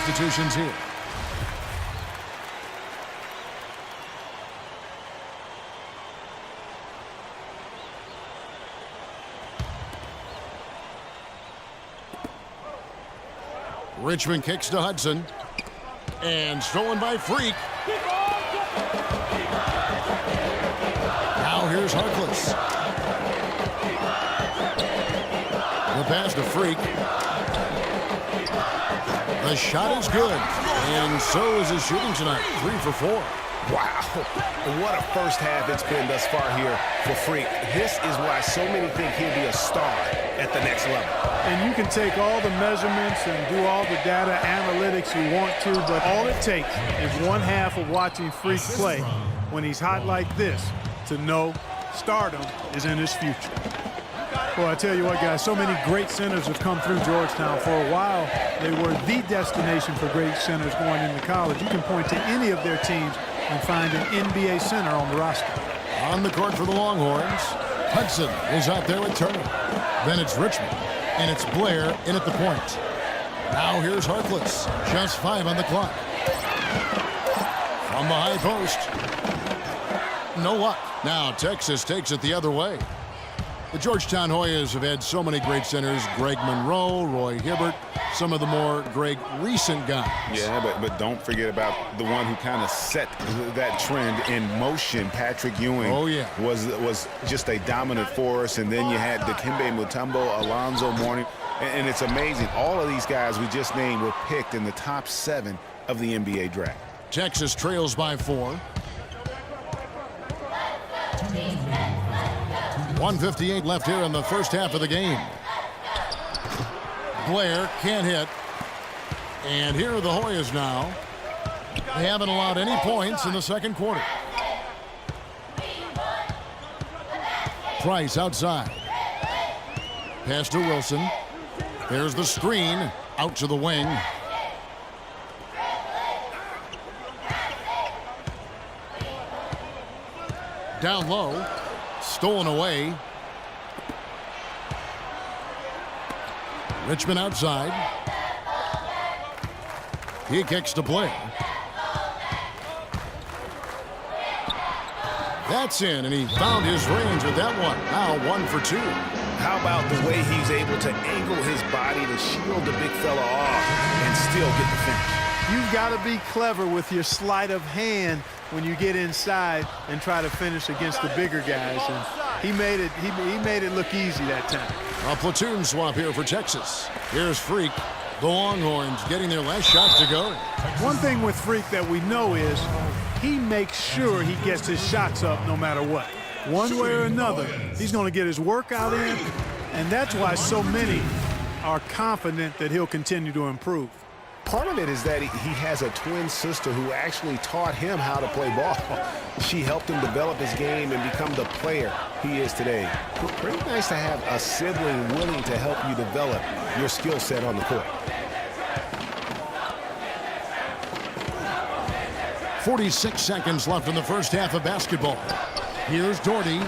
substitutions here. Richmond kicks to Hudson. And stolen by Freak. Now here's Harkless. The pass to Freak. The shot is good. And so is his shooting tonight. 3 for 4. Wow. What a first half it's been thus far here for Freak. This is why so many think he'll be a star at the next level. And you can take all the measurements and do all the data analytics you want to, but all it takes is one half of watching Freak play when he's hot like this to know stardom is in his future. Well, I tell you what, guys, so many great centers have come through Georgetown. For a while, they were the destination for great centers going into college. You can point to any of their teams and find an NBA center on the roster. On the court for the Longhorns, Hudson is out there with Turner. Then it's Richmond, and it's Blair in at the point. Now here's Harkless. Just 5 on the clock. From the high post. No luck. Now Texas takes it the other way. The Georgetown Hoyas have had so many great centers. Greg Monroe, Roy Hibbert, some of the more Greg recent guys. Yeah, but don't forget about the one who kind of set that trend in motion. Patrick Ewing was just a dominant force. And then you had Dikembe Mutombo, Alonzo Mourning. And it's amazing. All of these guys we just named were picked in the top 7 of the NBA draft. Texas trails by 4. 1:58 left here in the first half of the game. Blair can't hit. And here are the Hoyas now. They haven't allowed any points in the second quarter. Price outside. Pass to Wilson. There's the screen. Out to the wing. Down low. Stolen away. Richmond outside. He kicks to Blair. That's in, and he found his range with that one. Now 1 for 2. How about the way he's able to angle his body to shield the big fella off and still get the finish? You've got to be clever with your sleight of hand when you get inside and try to finish against the bigger guys. And he made it look easy that time. A platoon swap here for Texas. Here's Freak. The Longhorns getting their last shot to go. One thing with Freak that we know is he makes sure he gets his shots up no matter what. One way or another, he's going to get his workout in, and that's why so many are confident that he'll continue to improve. Part of it is that he has a twin sister who actually taught him how to play ball. She helped him develop his game and become the player he is today. Pretty nice to have a sibling willing to help you develop your skill set on the court. 46 seconds left in the first half of basketball. Here's Doherty.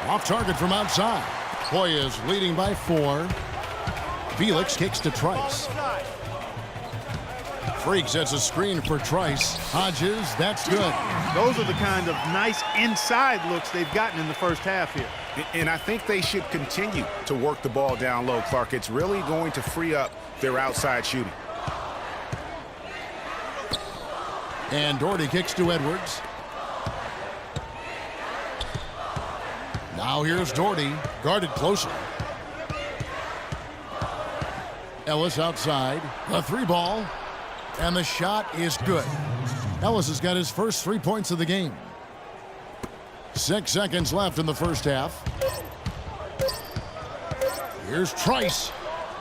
Off target from outside. Hoyas leading by 4. Felix kicks to Trice. Freak sets a screen for Trice. Hodges, that's good. Those are the kind of nice inside looks they've gotten in the first half here. And I think they should continue to work the ball down low, Clark. It's really going to free up their outside shooting. And Doherty kicks to Edwards. Now here's Doherty, guarded closely. Ellis outside, the 3 ball, and the shot is good. Ellis has got his first 3 points of the game. 6 seconds left in the first half. Here's Trice.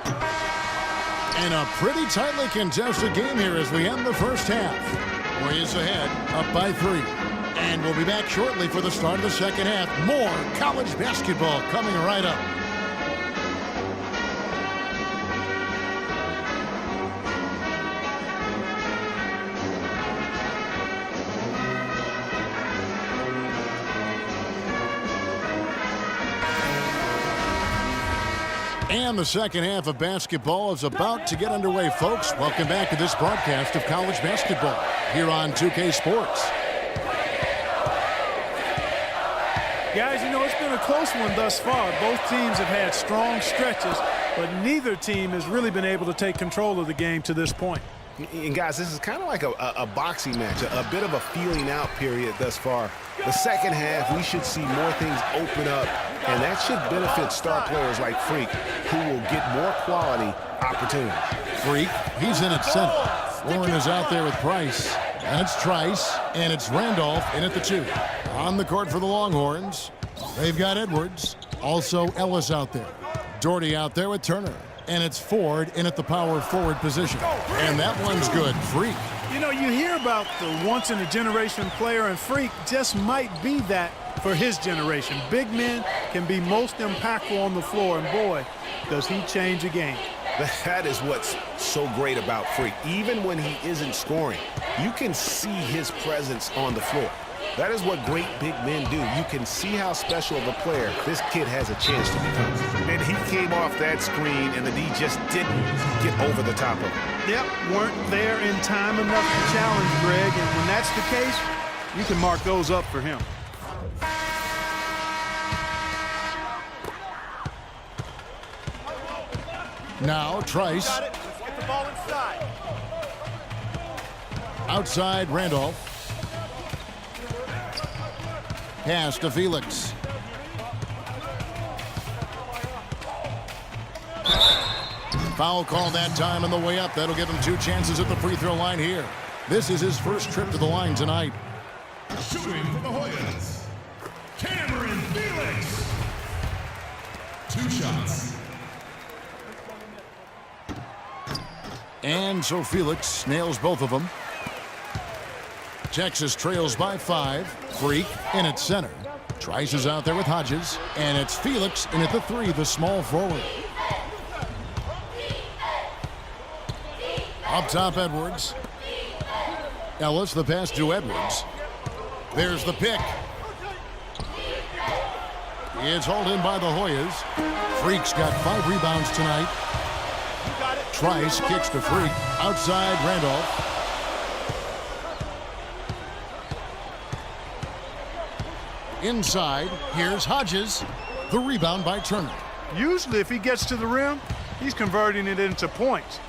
And a pretty tightly contested game here as we end the first half. Warriors ahead, up by 3. And we'll be back shortly for the start of the second half. More college basketball coming right up. And the second half of basketball is about to get underway, folks. Welcome back to this broadcast of college basketball here on 2K Sports. Guys, you know, it's been a close one thus far. Both teams have had strong stretches, but neither team has really been able to take control of the game to this point. And guys, this is kind of like a boxing match, a bit of a feeling out period thus far. The second half, we should see more things open up, and that should benefit star players like Freak, who will get more quality opportunities. Freak, he's in at center. Warren is out there with Price. And it's Trice, and it's Randolph in at the 2. On the court for the Longhorns, they've got Edwards. Also Ellis out there. Doherty out there with Turner. And it's Ford in at the power forward position. And that one's good. Freak. You know, you hear about the once-in-a-generation player, and Freak just might be that for his generation. Big men can be most impactful on the floor, and boy, does he change a game. That is what's so great about Freak. Even when he isn't scoring, you can see his presence on the floor. That is what great big men do. You can see how special of a player this kid has a chance to become. And he came off that screen, and the D just didn't get over the top of him. Yep, weren't there in time enough to challenge Greg, and when that's the case, you can mark those up for him. Now Trice. Get the ball inside. Outside Randolph. Pass to Felix. Foul call that time on the way up. That'll give him 2 chances at the free throw line here. This is his first trip to the line tonight. Shooting for the Hoyas, Cameron Felix. 2 shots. And so Felix nails both of them. Texas trails by 5. Freak in at center. Trice is out there with Hodges. And it's Felix in at the 3, the small forward. Up top, Edwards. Ellis, the pass to Edwards. There's the pick. It's hauled in by the Hoyas. Freak's got 5 rebounds tonight. Trice kicks to Freak. Outside Randolph. Inside, here's Hodges. The rebound by Turner. Usually if he gets to the rim, he's converting it into points.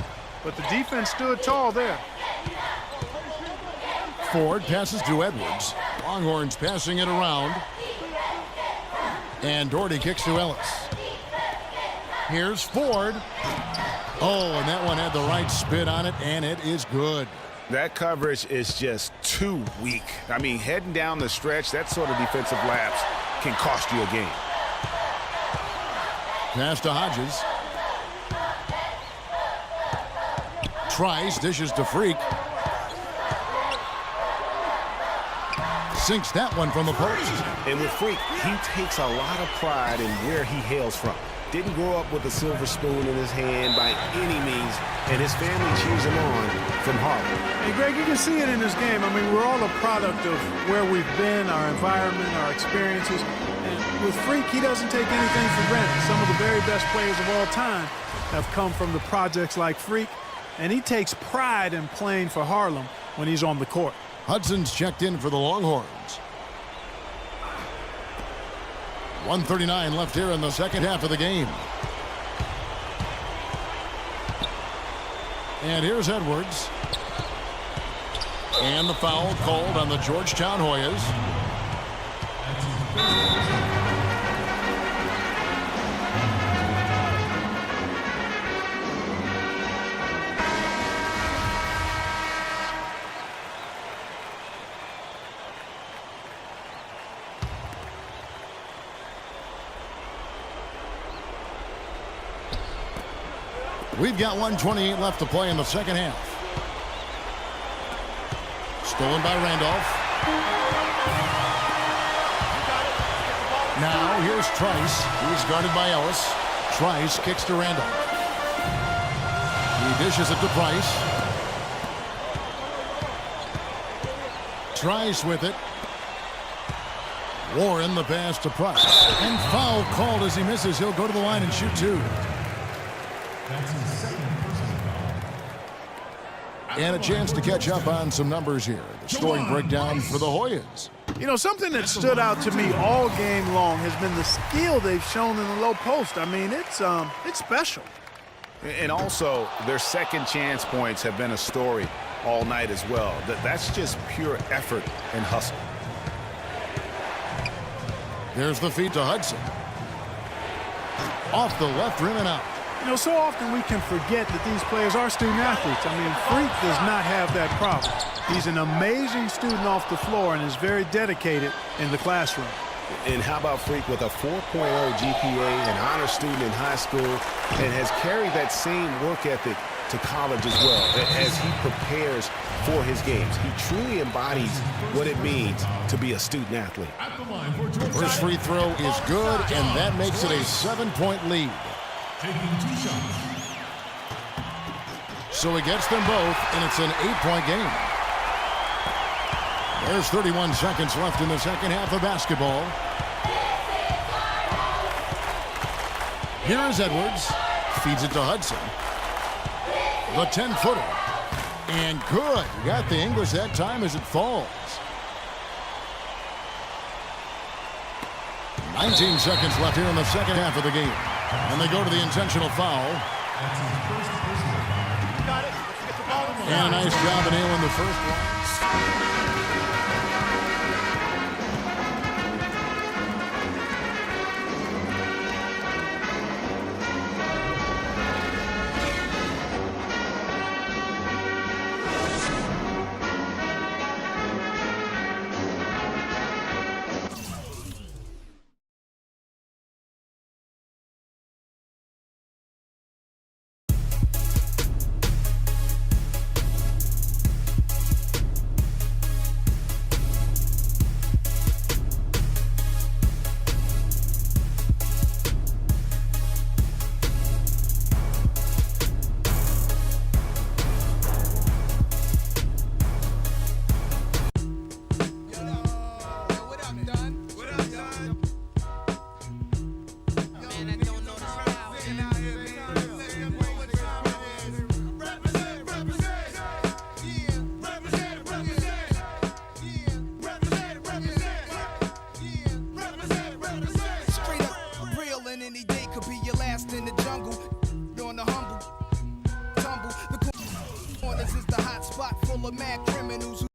But the defense stood tall there. Ford passes to Edwards. Longhorns passing it around. And Doherty kicks to Ellis. Here's Ford. Oh, and that one had the right spin on it, and it is good. That coverage is just too weak. I mean, heading down the stretch, that sort of defensive lapse can cost you a game. Pass to Hodges. Trice dishes to Freak. Sinks that one from the post. And with Freak, he takes a lot of pride in where he hails from. Didn't grow up with a silver spoon in his hand by any means, and his family cheers him on from Harlem. Hey, Greg, you can see it in this game. I mean, we're all a product of where we've been, our environment, our experiences. And with Freak, he doesn't take anything for granted. Some of the very best players of all time have come from the projects like Freak, and he takes pride in playing for Harlem when he's on the court. Hudson's checked in for the Longhorns. 1:39 left here in the second half of the game. And here's Edwards. And the foul called on the Georgetown Hoyas. We've got 1:28 left to play in the second half. Stolen by Randolph. Now here's Trice. He's guarded by Ellis. Trice kicks to Randolph. He dishes it to Price. Trice with it. Warren the pass to Price. And foul called as he misses. He'll go to the line and shoot 2. That's his second personal foul. And a chance to catch up on some numbers here. The scoring breakdown for the Hoyas. You know, something that stood out to me all game long has been the skill they've shown in the low post. I mean, it's special. And also, their second chance points have been a story all night as well. That's just pure effort and hustle. There's the feed to Hudson. Off the left rim and out. You know, so often we can forget that these players are student athletes. I mean, Freak does not have that problem. He's an amazing student off the floor and is very dedicated in the classroom. And how about Freak with a 4.0 GPA, an honor student in high school, and has carried that same work ethic to college as well as he prepares for his games. He truly embodies what it means to be a student athlete. At the line for Georgia. First free throw is good, and that makes it a 7-point lead. Taking 2 shots. So he gets them both, and it's an 8-point game. There's 31 seconds left in the second half of basketball. Here's Edwards. Feeds it to Hudson. The 10-footer. And good. Got the English that time as it falls. 19 seconds left here in the second half of the game. And they go to the intentional foul. That's his first personal foul. And a nice job of nailing the first one. Is the hot spot full of mad criminals.